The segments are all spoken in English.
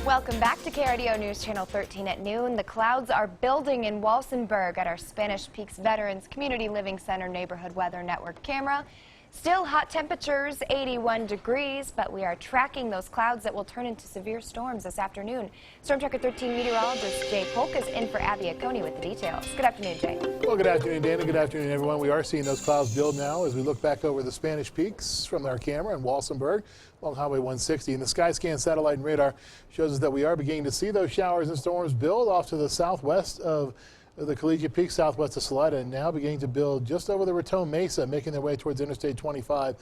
Welcome back to KRDO News Channel 13 at noon. The clouds are building in Walsenburg at our Spanish Peaks Veterans Community Living Center Neighborhood Weather Network camera. Still hot temperatures, 81 degrees, but we are tracking those clouds that will turn into severe storms this afternoon. Storm Tracker 13 meteorologist Jay Polk is in for Abby Aconi with the details. Good afternoon, Jay. Well, good afternoon, Dana. Good afternoon, everyone. We are seeing those clouds build now as we look back over the Spanish Peaks from our camera in Walsenburg along Highway 160. And the Skyscan satellite and radar shows us that we are beginning to see those showers and storms build off to the southwest of the Collegiate Peak, southwest of Salida, and now beginning to build just over the Raton Mesa, making their way towards Interstate 25.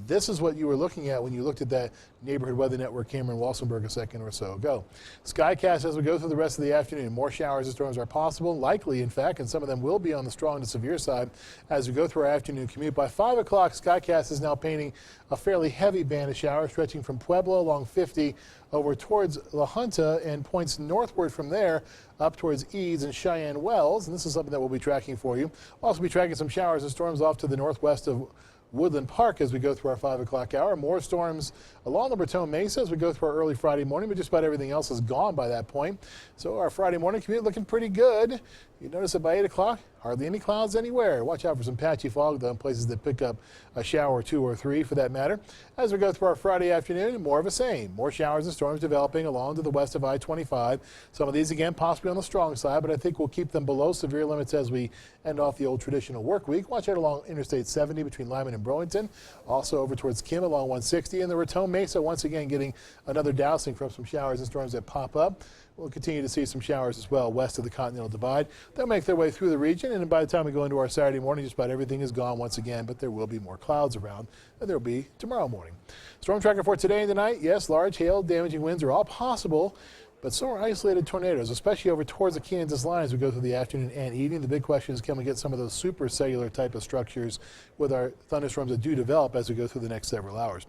This is what you were looking at when you looked at that Neighborhood Weather Network camera in Walsenburg a second or so ago. Skycast as we go through the rest of the afternoon. More showers and storms are possible, likely, in fact, and some of them will be on the strong to severe side as we go through our afternoon commute. By 5 o'clock, Skycast is now painting a fairly heavy band of showers stretching from Pueblo along 50 over towards La Junta and points northward from there up towards Eads and Cheyenne Wells, and this is something that we'll be tracking for you. We'll also be tracking some showers and storms off to the northwest of Woodland Park as we go through our 5 o'clock hour. More storms along the Raton Mesa as we go through our early Friday morning, but just about everything else is gone by that point. So our Friday morning commute looking pretty good. You notice that by 8 o'clock, hardly any clouds anywhere. Watch out for some patchy fog, though, in places that pick up a shower or two or three for that matter. As we go through our Friday afternoon, more of the same. More showers and storms developing along to the west of I-25. Some of these, again, possibly on the strong side, but I think we'll keep them below severe limits as we end off the old traditional work week. Watch out along Interstate 70 between Lyman and Burlington. Also over towards Kim along 160. And the Raton Mesa, once again, getting another dousing from some showers and storms that pop up. We'll continue to see some showers as well west of the Continental Divide. They'll make their way through the region, and by the time we go into our Saturday morning, just about everything is gone once again, but there will be more clouds around than there will be tomorrow morning. Storm tracker for today and tonight, yes, large hail, damaging winds are all possible, but so are isolated tornadoes, especially over towards the Kansas line as we go through the afternoon and evening. The big question is, can we get some of those supercellular type of structures with our thunderstorms that do develop as we go through the next several hours.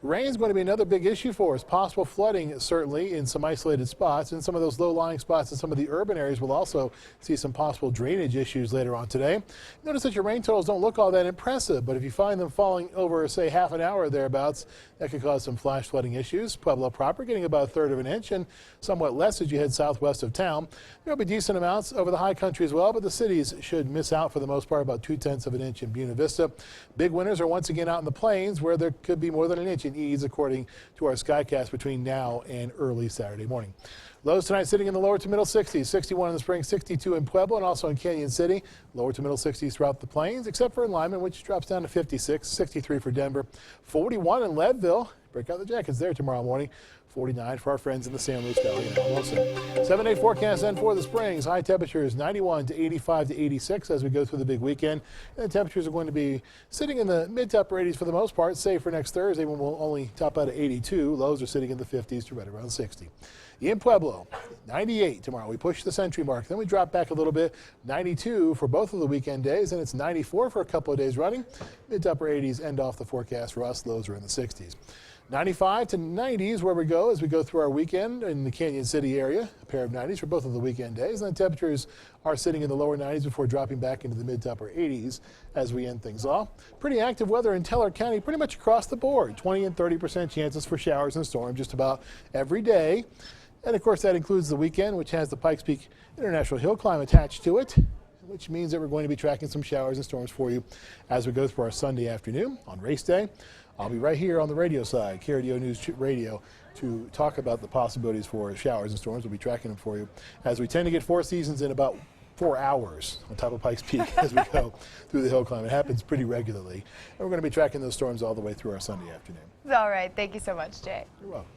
Rain is going to be another big issue for us. Possible flooding, certainly, in some isolated spots. And some of those low-lying spots in some of the urban areas will also see some possible drainage issues later on today. Notice that your rain totals don't look all that impressive, but if you find them falling over, say, half an hour or thereabouts, that could cause some flash flooding issues. Pueblo proper getting about 1/3 of an inch, and somewhat less as you head southwest of town. There will be decent amounts over the high country as well, but the cities should miss out for the most part, about 2/10 of an inch in Buena Vista. Big winners are once again out in the plains where there could be more than an inch in Eads according to our Skycast between now and early Saturday morning. Lows tonight sitting in the lower to middle 60s, 61 in the Springs, 62 in Pueblo and also in Canyon City. Lower to middle 60s throughout the plains, except for in Lyman, which drops down to 56, 63 for Denver, 41 in Leadville. Break out the jackets there tomorrow morning. 49 for our friends in the San Luis Valley and Wilson. 7-day forecast then for the Springs. High temperatures 91 to 85 to 86 as we go through the big weekend. And the temperatures are going to be sitting in the mid to upper 80s for the most part, save for next Thursday when we'll only top out at 82. Lows are sitting in the 50s to right around 60. In Pueblo, 98 tomorrow. We push the century mark. Then we drop back a little bit. 92 for both of the weekend days, and it's 94 for a couple of days running. Mid to upper 80s end off the forecast for us. Lows are in the 60s. 95 to 90s where we go as we go through our weekend in the Canyon City area. A pair of 90s for both of the weekend days. And the temperatures are sitting in the lower 90s before dropping back into the mid to upper 80s as we end things off. Pretty active weather in Teller County pretty much across the board. 20 and 30% chances for showers and storms just about every day. And of course that includes the weekend, which has the Pikes Peak International Hill Climb attached to it, which means that we're going to be tracking some showers and storms for you as we go through our Sunday afternoon on race day. I'll be right here on the radio side, KRDO News Radio, to talk about the possibilities for showers and storms. We'll be tracking them for you as we tend to get 4 seasons in about 4 hours on top of Pikes Peak as we go through the hill climb. It happens pretty regularly. And we're going to be tracking those storms all the way through our Sunday afternoon. All right. Thank you so much, Jay. You're welcome.